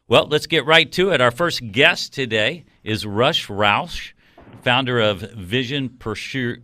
Well, let's get right to it. Our first guest today is Russ Rausch, founder of Vision Pursue.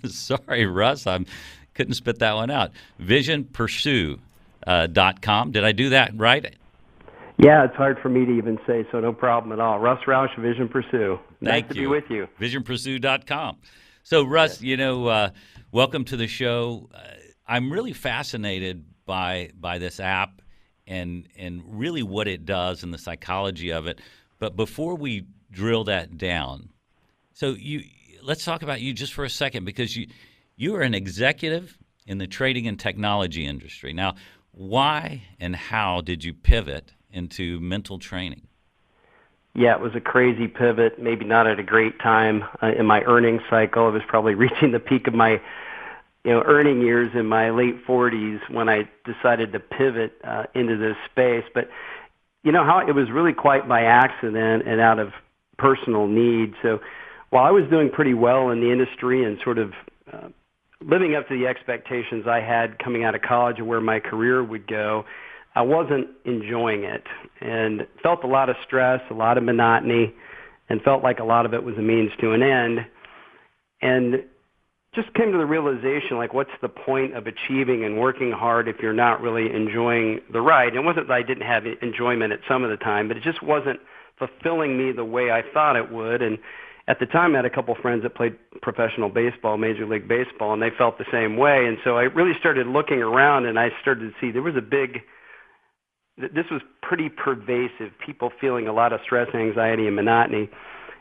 Sorry, Russ, I couldn't spit that one out. VisionPursue.com. Did I do that right? Yeah, it's hard for me to even say, so no problem at all. Russ Rausch, Vision Pursue. Nice to be with you. VisionPursue.com. So, Russ, welcome to the show. I'm really fascinated by this app and really what it does and the psychology of it. But before we drill that down, let's talk about you just for a second, because you are an executive in the trading and technology industry. Now, why and how did you pivot into mental training? Yeah, it was a crazy pivot, maybe not at a great time in my earnings cycle. I was probably reaching the peak of my earning years in my late 40s when I decided to pivot into this space. But how it was really quite by accident and out of personal need. So while I was doing pretty well in the industry and sort of living up to the expectations I had coming out of college of where my career would go, I wasn't enjoying it and felt a lot of stress, a lot of monotony, and felt like a lot of it was a means to an end. And just came to the realization, like, what's the point of achieving and working hard if you're not really enjoying the ride? And it wasn't that I didn't have enjoyment at some of the time, but it just wasn't fulfilling me the way I thought it would. And at the time, I had a couple friends that played professional baseball, Major League Baseball, and they felt the same way. And so I really started looking around, and I started to see this was pretty pervasive, people feeling a lot of stress, anxiety, and monotony,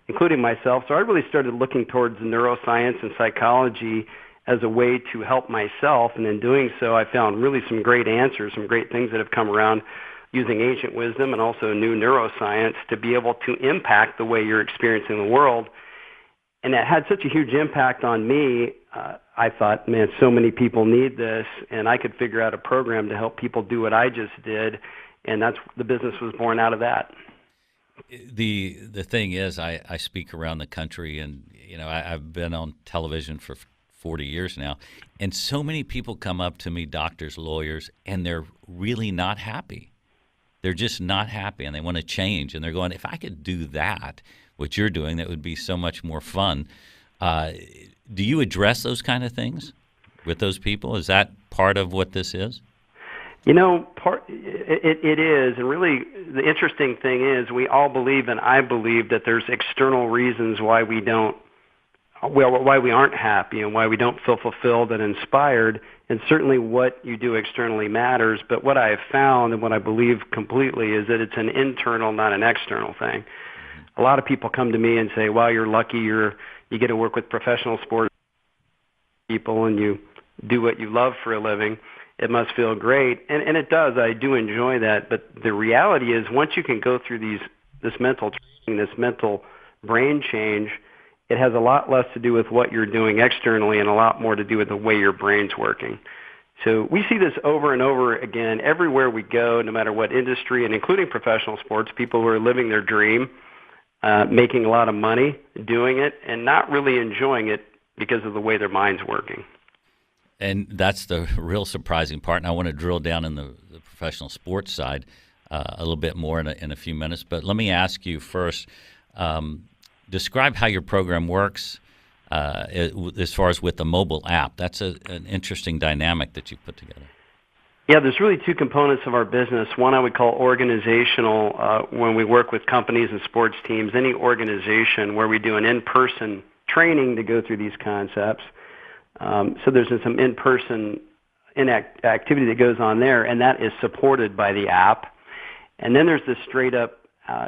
including myself. So I really started looking towards neuroscience and psychology as a way to help myself. And in doing so, I found really some great answers, some great things that have come around using ancient wisdom and also new neuroscience to be able to impact the way you're experiencing the world. And that had such a huge impact on me. I thought, man, so many people need this, and I could figure out a program to help people do what I just did. And the business was born out of that. The thing is, I speak around the country, and I've been on television for 40 years now, and so many people come up to me, doctors, lawyers, and they're really not happy. They're just not happy, and they want to change, and they're going, if I could do that, what you're doing, that would be so much more fun. Do you address those kind of things with those people? Is that part of what this is? It is, and really the interesting thing is we all believe, and I believe, that there's external reasons why we aren't happy and why we don't feel fulfilled and inspired, and certainly what you do externally matters. But what I have found and what I believe completely is that it's an internal, not an external thing. A lot of people come to me and say, well, you're lucky you get to work with professional sports people and you do what you love for a living. It must feel great, and it does. I do enjoy that, but the reality is once you can go through this mental training, this mental brain change, it has a lot less to do with what you're doing externally and a lot more to do with the way your brain's working. So we see this over and over again everywhere we go, no matter what industry, and including professional sports, people who are living their dream, making a lot of money doing it, and not really enjoying it because of the way their mind's working. And that's the real surprising part, and I want to drill down in the professional sports side a little bit more in a few minutes. But let me ask you first, describe how your program works as far as with the mobile app. That's an interesting dynamic that you put together. Yeah, there's really two components of our business. One I would call organizational, when we work with companies and sports teams, any organization where we do an in-person training to go through these concepts. So there's some in-person activity that goes on there, and that is supported by the app. And then there's the straight-up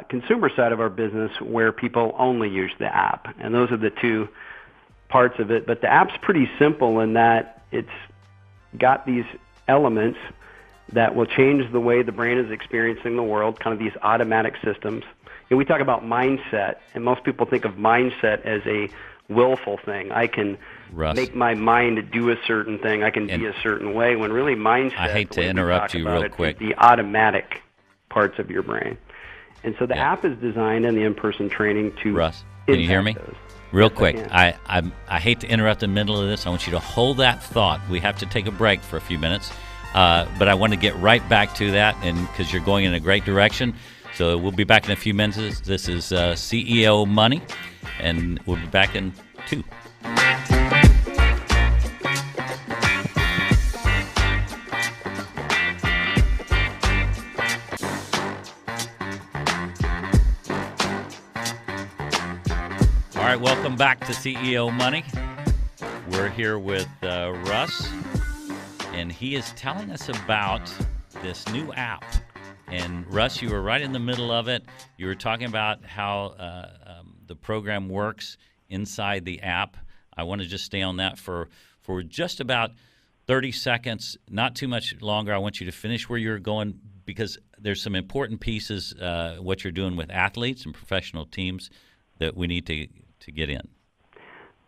consumer side of our business where people only use the app. And those are the two parts of it. But the app's pretty simple in that it's got these elements that will change the way the brain is experiencing the world, kind of these automatic systems. And we talk about mindset, and most people think of mindset as a willful thing. I can make my mind do a certain thing. I can be a certain way, when really mindset, I hate to interrupt you real quick, the automatic parts of your brain. And so the app is designed in the in-person training to Russ, can you hear me? Those. Real Yes, quick, I hate to interrupt in the middle of this. I want you to hold that thought. We have to take a break for a few minutes. But I want to get right back to that, and because you're going in a great direction. So we'll be back in a few minutes. This is CEO Money, and we'll be back in 2. All right, welcome back to CEO Money. We're here with Russ, and he is telling us about this new app. And Russ, you were right in the middle of it. You were talking about how the program works inside the app. I want to just stay on that for just about 30 seconds, not too much longer. I want you to finish where you're going, because there's some important pieces, what you're doing with athletes and professional teams, that we need to get in.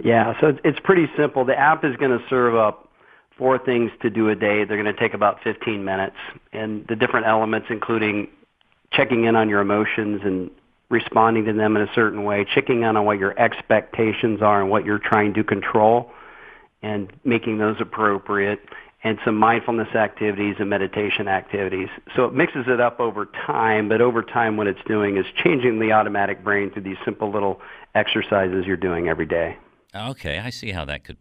Yeah, so it's pretty simple. The app is going to serve up 4 things to do a day. They're going to take about 15 minutes. And the different elements, including checking in on your emotions and responding to them in a certain way, checking in on what your expectations are and what you're trying to control, and making those appropriate, and some mindfulness activities and meditation activities. So it mixes it up over time, but over time what it's doing is changing the automatic brain through these simple little exercises you're doing every day. Okay, I see how that could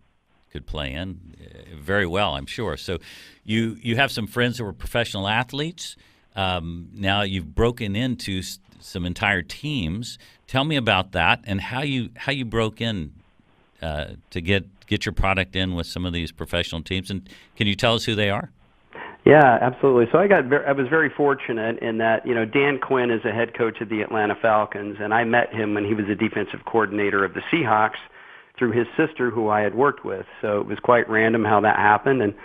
play in very well, I'm sure. So you have some friends who are professional athletes. Now you've broken into some entire teams. Tell me about that and how you broke in to get your product in with some of these professional teams. And can you tell us who they are? Yeah, absolutely. So I was very fortunate in that, Dan Quinn is a head coach of the Atlanta Falcons, and I met him when he was a defensive coordinator of the Seahawks through his sister, who I had worked with. So it was quite random how that happened. And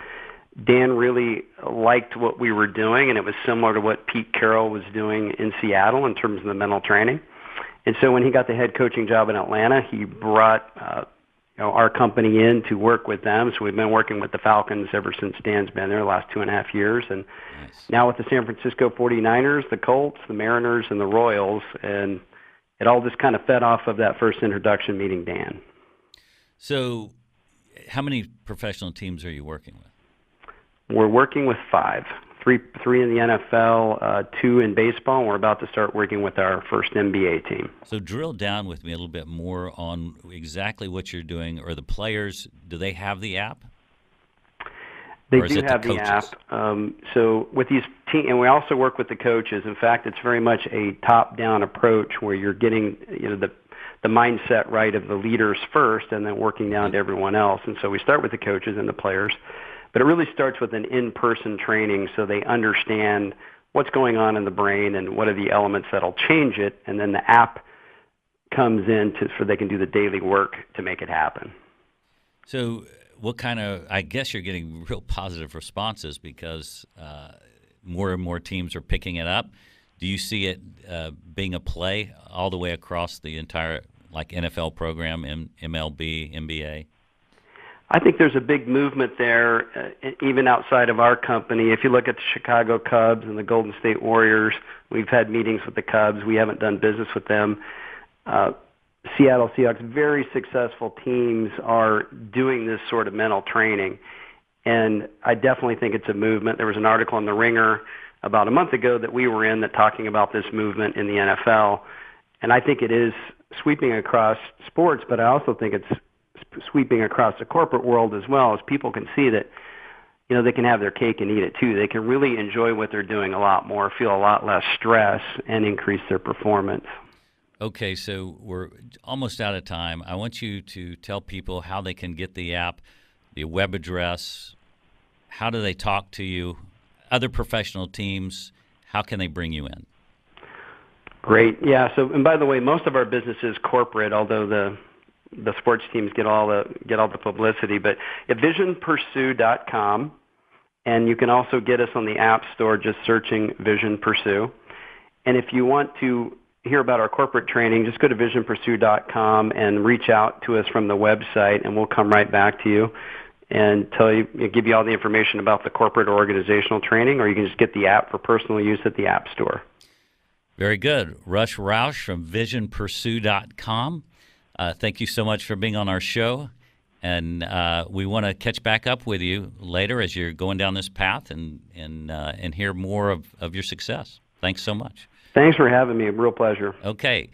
Dan really liked what we were doing, and it was similar to what Pete Carroll was doing in Seattle in terms of the mental training. And so when he got the head coaching job in Atlanta, he brought our company in to work with them. So we've been working with the Falcons ever since Dan's been there the last 2.5 years. And Nice. Now with the San Francisco 49ers, the Colts, the Mariners, and the Royals. And it all just kind of fed off of that first introduction meeting Dan. So how many professional teams are you working with? We're working with 5. Three in the NFL, 2 in baseball, and we're about to start working with our first NBA team. So drill down with me a little bit more on exactly what you're doing. Or the players, do they have the app? They do have the app. So with these teams, and we also work with the coaches. In fact, it's very much a top-down approach where you're getting the mindset right of the leaders first and then working down to everyone else. And so we start with the coaches and the players. But it really starts with an in-person training so they understand what's going on in the brain and what are the elements that'll change it. And then the app comes in so they can do the daily work to make it happen. So what kind of, I guess you're getting real positive responses because more and more teams are picking it up. Do you see it being a play all the way across the entire NFL program, MLB, NBA? I think there's a big movement there, even outside of our company. If you look at the Chicago Cubs and the Golden State Warriors, we've had meetings with the Cubs. We haven't done business with them. Seattle Seahawks, very successful teams, are doing this sort of mental training. And I definitely think it's a movement. There was an article in The Ringer about a month ago that we were in that talking about this movement in the NFL. And I think it is sweeping across sports, but I also think it's sweeping across the corporate world as well, as people can see that they can have their cake and eat it too. They can really enjoy what they're doing a lot more, feel a lot less stress, and increase their performance. Okay, so we're almost out of time. I want you to tell people how they can get the app, the web address, how do they talk to you, other professional teams, how can they bring you in? Great. Yeah, so, and by the way, most of our business is corporate, although the sports teams get all the publicity. But at visionpursue.com, and you can also get us on the App Store just searching Vision Pursue. And if you want to hear about our corporate training, just go to visionpursue.com and reach out to us from the website, and we'll come right back to you and give you all the information about the corporate or organizational training, or you can just get the app for personal use at the App Store. Very good. Russ Rausch from visionpursue.com. Thank you so much for being on our show, And we want to catch back up with you later as you're going down this path and hear more of your success. Thanks so much. Thanks for having me. A real pleasure. Okay.